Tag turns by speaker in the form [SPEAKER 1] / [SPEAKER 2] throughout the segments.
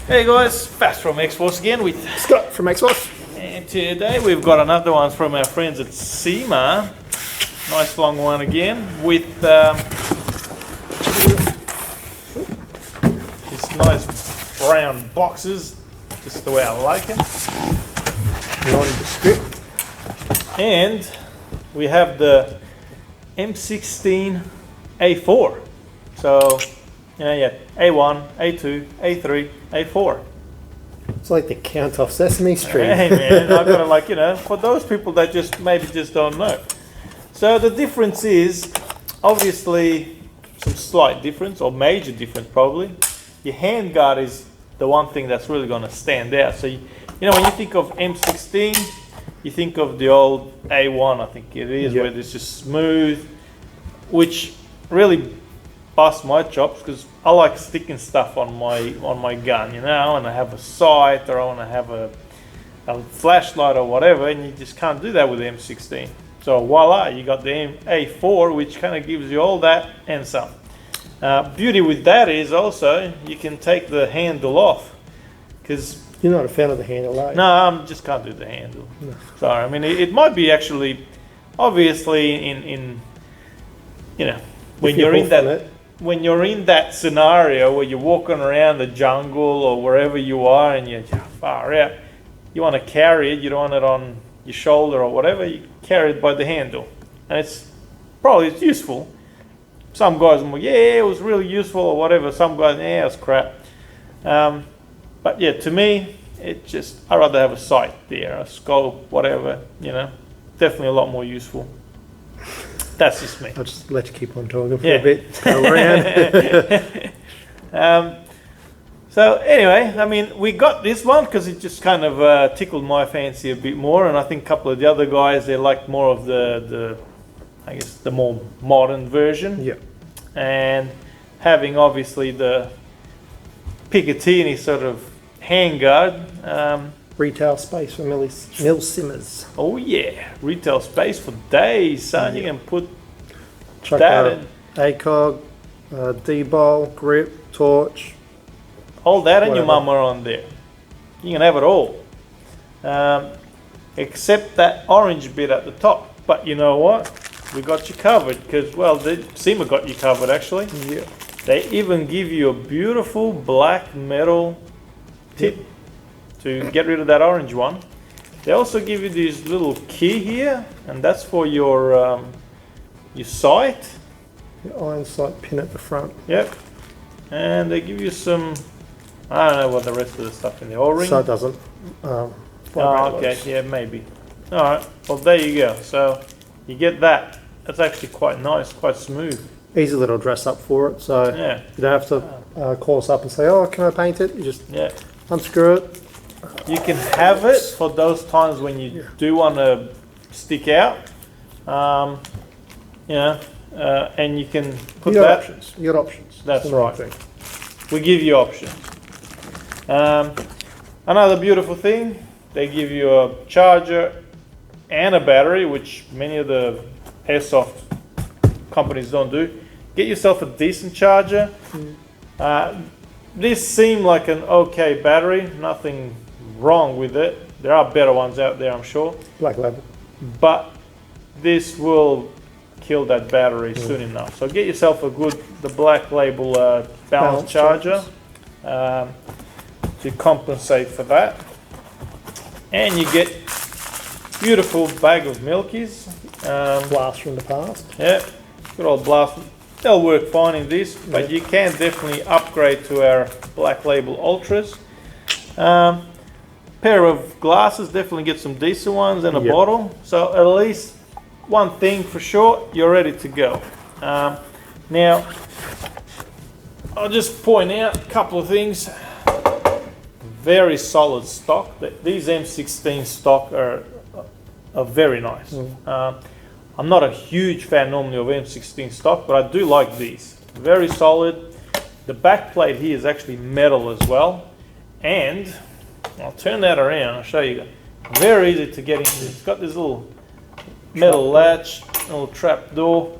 [SPEAKER 1] Hey guys, Fast from X-Force again with
[SPEAKER 2] Scott from X-Force.
[SPEAKER 1] and today we've got another one from our friends at CYMA. Nice long one again with these nice brown boxes, just the way I like it.
[SPEAKER 2] Nondescript.
[SPEAKER 1] And we have the M16A4. So yeah, A1, A2, A3, A4.
[SPEAKER 2] It's like the Count off Sesame Street.
[SPEAKER 1] Hey man, I've got to for those people that maybe just don't know. So the difference is, obviously, some slight difference, or major difference probably. Your handguard is the one thing that's really going to stand out. So, when you think of M16, you think of the old A1, I think it is, where it's just smooth, which really bust my chops because I like sticking stuff on my gun, and I have a sight or I want to have a flashlight or whatever, and you just can't do that with the M16. So voila, you got the A4, which kind of gives you all that and some. Beauty with that is also you can take the handle off, because
[SPEAKER 2] you're not a fan of the handle, are you?
[SPEAKER 1] No, I just can't do the handle. No. Sorry, I mean it might be actually, obviously in when you're in that. When you're in that scenario where you're walking around the jungle or wherever you are and you're far out, you want to carry it, you don't want it on your shoulder or whatever, you carry it by the handle. And it's useful. Some guys will be, yeah, it was really useful or whatever. Some guys, yeah, it was crap. But yeah, to me, I'd rather have a sight there, a scope, whatever, definitely a lot more useful. That's just me.
[SPEAKER 2] I'll just let you keep on talking for a bit. Go around.
[SPEAKER 1] So anyway, I mean, we got this one because it just kind of tickled my fancy a bit more, and I think a couple of the other guys, they like more of the more modern version.
[SPEAKER 2] Yeah.
[SPEAKER 1] And having obviously the Picatinny sort of handguard.
[SPEAKER 2] Retail space for Mil Simmers.
[SPEAKER 1] Oh yeah, retail space for days, son. You can put
[SPEAKER 2] Chuck
[SPEAKER 1] that in.
[SPEAKER 2] ACOG, D-ball, grip, torch.
[SPEAKER 1] All that and your mum are on there. You can have it all. Except that orange bit at the top. But you know what? We got you covered because, CYMA got you covered actually.
[SPEAKER 2] Yeah.
[SPEAKER 1] They even give you a beautiful black metal tip. To get rid of that orange one. They also give you this little key here, and that's for your sight.
[SPEAKER 2] The iron sight pin at the front.
[SPEAKER 1] Yep. And they give you some, I don't know what the rest of the stuff in the O-ring.
[SPEAKER 2] So it doesn't.
[SPEAKER 1] Okay, yeah, maybe. All right, well there you go. So you get that. That's actually quite nice, quite smooth.
[SPEAKER 2] Easy little dress up for it, so you don't have to call us up and say, oh, can I paint it? You just unscrew it.
[SPEAKER 1] You can have it for those times when you do want to stick out, and you can put that.
[SPEAKER 2] Options. You got options.
[SPEAKER 1] That's right. We give you options. Another beautiful thing, they give you a charger and a battery, which many of the airsoft companies don't do. Get yourself a decent charger. This seemed like an okay battery, nothing wrong with it. There are better ones out there, I'm sure.
[SPEAKER 2] Black Label.
[SPEAKER 1] But this will kill that battery soon enough. So get yourself the Black Label balance charger to compensate for that. And you get beautiful bag of Milkies.
[SPEAKER 2] Blast from the past.
[SPEAKER 1] Yeah, good old blast. They'll work fine in this, but you can definitely upgrade to our Black Label Ultras. Pair of glasses, definitely get some decent ones, and a bottle. So at least one thing for sure, you're ready to go. Now, I'll just point out a couple of things. Very solid stock. These M16 stock are very nice. I'm not a huge fan normally of M16 stock, but I do like these. Very solid. The back plate here is actually metal as well. And I'll turn that around, I'll show you. Very easy to get into. It's got this little metal latch, little trap door.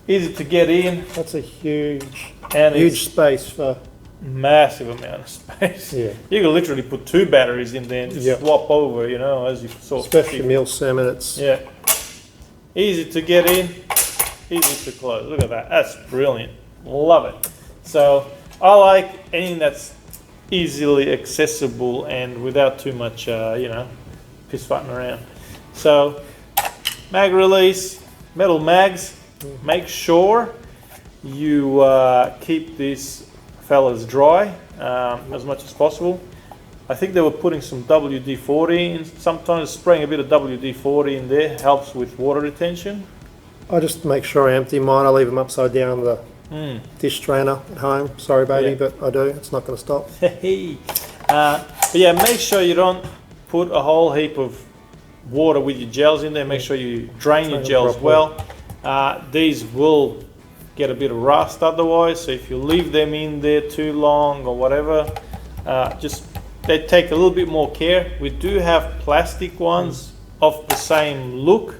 [SPEAKER 1] Easy to get in.
[SPEAKER 2] That's a huge
[SPEAKER 1] and
[SPEAKER 2] space for
[SPEAKER 1] massive amount of space.
[SPEAKER 2] Yeah.
[SPEAKER 1] You can literally put 2 batteries in there and just swap over, you know, as you sort of
[SPEAKER 2] especially MilSim, and it's
[SPEAKER 1] easy to get in, easy to close. Look at that. That's brilliant. Love it. So I like anything that's easily accessible and without too much, you know, piss farting around. So mag release, metal mags. Make sure you keep these fellas dry as much as possible. I think they were putting some WD-40 in. Sometimes spraying a bit of WD-40 in there helps with water retention.
[SPEAKER 2] I just make sure I empty mine. I leave them upside down the dish strainer at home. Sorry, baby, but I do. It's not going to stop.
[SPEAKER 1] But yeah, make sure you don't put a whole heap of water with your gels in there. Make sure you drain your gels well. These will get a bit of rust otherwise, so if you leave them in there too long or whatever, just they take a little bit more care. We do have plastic ones of the same look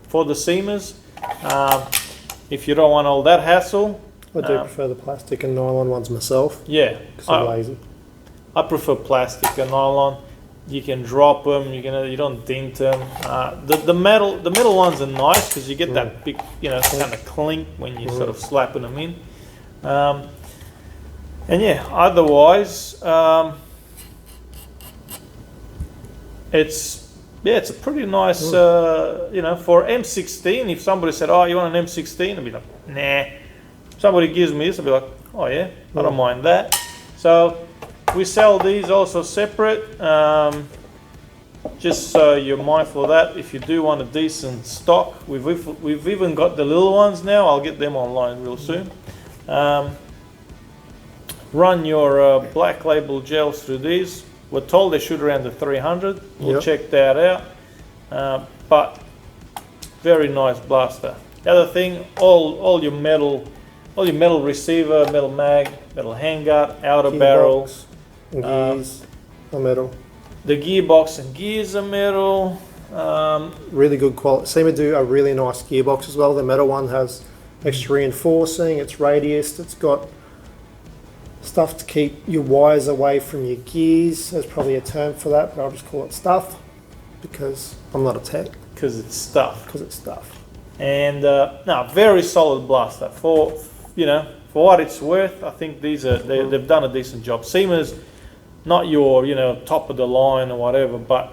[SPEAKER 1] for the CYMAs. If you don't want all that hassle,
[SPEAKER 2] I do prefer the plastic and nylon ones myself.
[SPEAKER 1] Yeah,
[SPEAKER 2] because I'm lazy.
[SPEAKER 1] I prefer plastic and nylon. You can drop them. You don't dent them. The metal ones are nice because you get that big, you know, kind of clink when you're sort of slapping them in. And yeah, otherwise, it's a pretty nice, you know, for M16. If somebody said, "Oh, you want an M16?" I'd be like, "Nah." Somebody gives me this, I'd be like, "Oh yeah, I don't mind that." So we sell these also separate. Just so you're mindful of that. If you do want a decent stock, we've even got the little ones now. I'll get them online real soon. Run your black label gels through these. We're told they shoot around the 300. We'll check that out. But very nice blaster. The other thing, all your metal receiver, metal mag, metal handguard, outer barrel,
[SPEAKER 2] and gears are metal.
[SPEAKER 1] The gearbox and gears are metal.
[SPEAKER 2] Really good quality. CYMA do a really nice gearbox as well. The metal one has extra reinforcing. It's radiused. It's got stuff to keep your wires away from your gears. There's probably a term for that, but I'll just call it stuff because I'm not a tech.
[SPEAKER 1] Because it's stuff.
[SPEAKER 2] Because it's stuff.
[SPEAKER 1] And no, very solid blaster for what it's worth. I think these are they've done a decent job. CYMA's not your top of the line or whatever, but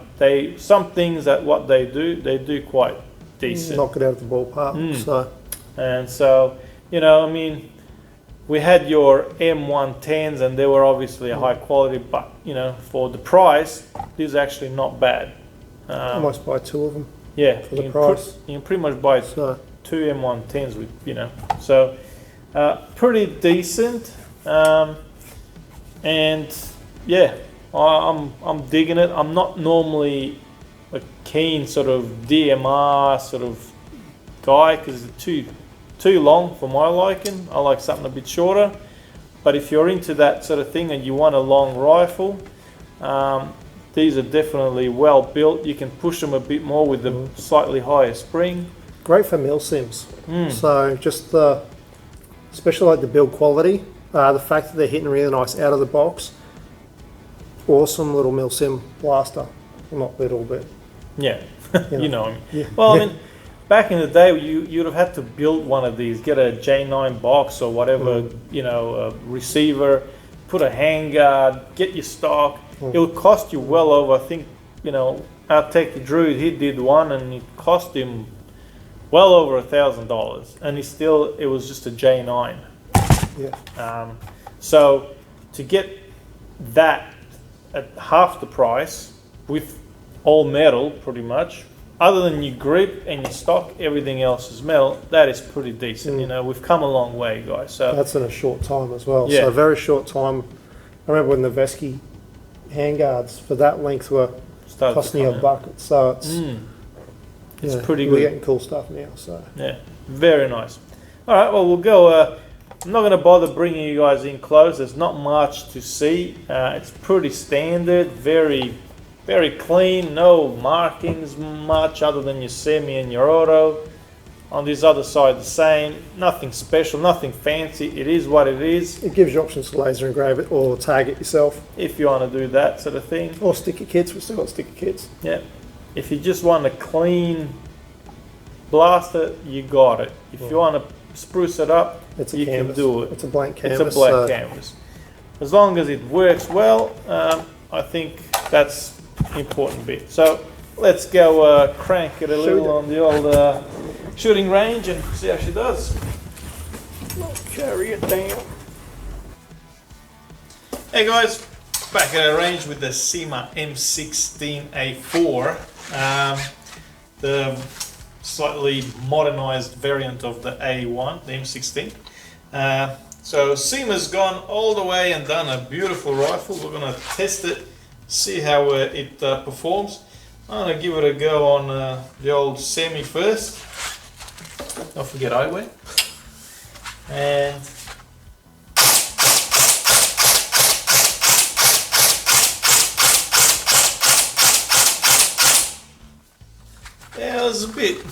[SPEAKER 1] some things that what they do quite decent.
[SPEAKER 2] Knock it out of the ballpark.
[SPEAKER 1] So I mean, we had your M110s and they were obviously a high quality, but for the price, these are actually not bad.
[SPEAKER 2] I must buy 2 of them.
[SPEAKER 1] Yeah,
[SPEAKER 2] for the price.
[SPEAKER 1] You can pretty much buy 2 M110s with so pretty decent. And yeah, I'm digging it. I'm not normally a keen sort of DMR sort of guy because it's too long for my liking. I like something a bit shorter. But if you're into that sort of thing and you want a long rifle, these are definitely well built. You can push them a bit more with the slightly higher spring.
[SPEAKER 2] Great for MilSims. So just especially like the build quality, the fact that they're hitting really nice out of the box. Awesome little MilSim blaster. Well, not little, but
[SPEAKER 1] yeah, you know him. Yeah. Well, I mean, back in the day, you'd have had to build one of these, get a J9 box or whatever, a receiver, put a handguard, get your stock. It would cost you well over, I think, our tech Drew, he did one and it cost him well over $1,000, and it was just a J9.
[SPEAKER 2] Yeah.
[SPEAKER 1] So to get that at half the price with all metal, pretty much, other than your grip and your stock, everything else is metal. That is pretty decent. We've come a long way, guys. So
[SPEAKER 2] that's in a short time as well.
[SPEAKER 1] Yeah.
[SPEAKER 2] So a very short time. I remember when the Vesky handguards for that length were costing you a bucket. So it's
[SPEAKER 1] pretty good.
[SPEAKER 2] We're getting cool stuff now. So
[SPEAKER 1] yeah, very nice. All right, well, we'll go. I'm not going to bother bringing you guys in close. There's not much to see. It's pretty standard, very, very clean. No markings much other than your semi and your auto. On this other side the same, nothing special, nothing fancy, it is what it is.
[SPEAKER 2] It gives you options to laser engrave it or tag it yourself.
[SPEAKER 1] If you want to do that sort of thing.
[SPEAKER 2] Or sticker kits, we've still got sticker kits.
[SPEAKER 1] Yeah. If you just want a clean blaster, you got it. If you want to spruce it up,
[SPEAKER 2] It's a
[SPEAKER 1] you
[SPEAKER 2] canvas.
[SPEAKER 1] can do it.
[SPEAKER 2] It's a blank canvas.
[SPEAKER 1] It's a black canvas. As long as it works well, I think that's important bit. So let's go crank it a little on the old shooting range and see how she does.
[SPEAKER 2] Carry it down.
[SPEAKER 1] Hey guys, back at our range with the CYMA M16A4, the slightly modernized variant of the A1, the M16. So CYMA's gone all the way and done a beautiful rifle. We're going to test it, see how it performs. I'm going to give it a go on the old semi first. Don't forget eyewear. And yeah, it was a bit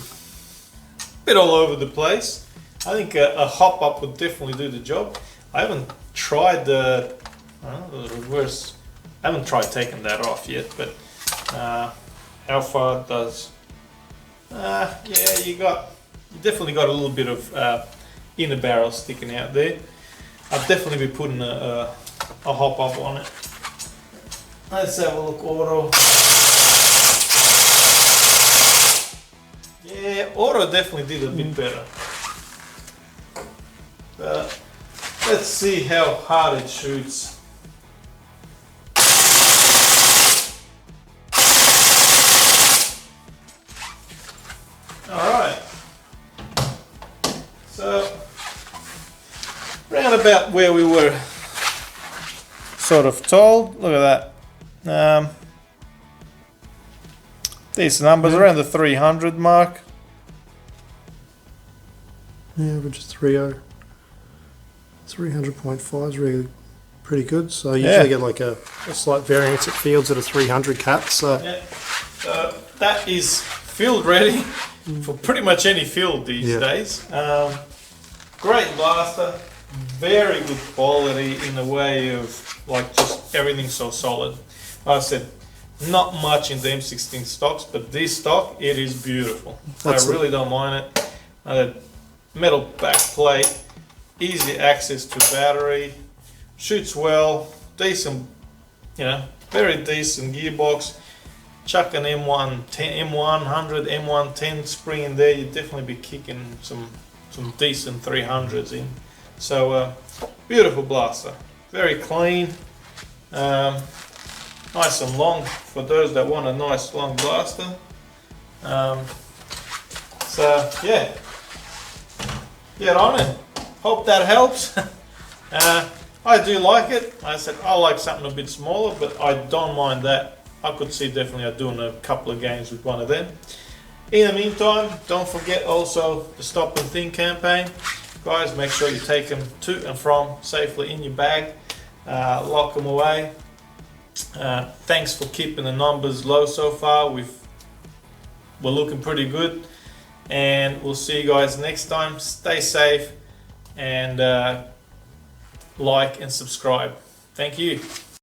[SPEAKER 1] all over the place. I think a hop up would definitely do the job. I haven't tried the reverse. I haven't tried taking that off yet, but how far it does? Yeah, you definitely got a little bit of inner barrel sticking out there. I'll definitely be putting a hop up on it. Let's have a look, auto. Yeah, auto definitely did a bit better. Let's see how hard it shoots. Alright. So, round about where we were sort of told. Look at that. These numbers around the 300 mark.
[SPEAKER 2] Yeah, we're just 3.0. 300.5 is really pretty good. So you usually get like a slight variance at fields at a 300 cat. So
[SPEAKER 1] yeah. That is field ready for pretty much any field these days. Great blaster, very good quality in the way of like just everything so solid. Like I said, not much in the M16 stocks, but this stock, it is beautiful. I really don't mind it. Metal back plate, easy access to battery, shoots well, decent, very decent gearbox. Chuck an M110, M100, M110 spring in there, you'd definitely be kicking some decent 300s in. So beautiful blaster, very clean, nice and long for those that want a nice long blaster. So yeah, get on it. Hope that helps. I do like it. I said I like something a bit smaller, but I don't mind that. I could see definitely doing a couple of games with one of them. In the meantime, don't forget also the Stop and Think campaign. Guys, make sure you take them to and from safely in your bag. Lock them away. Thanks for keeping the numbers low so far. We're looking pretty good. And we'll see you guys next time. Stay safe and like and subscribe. Thank you.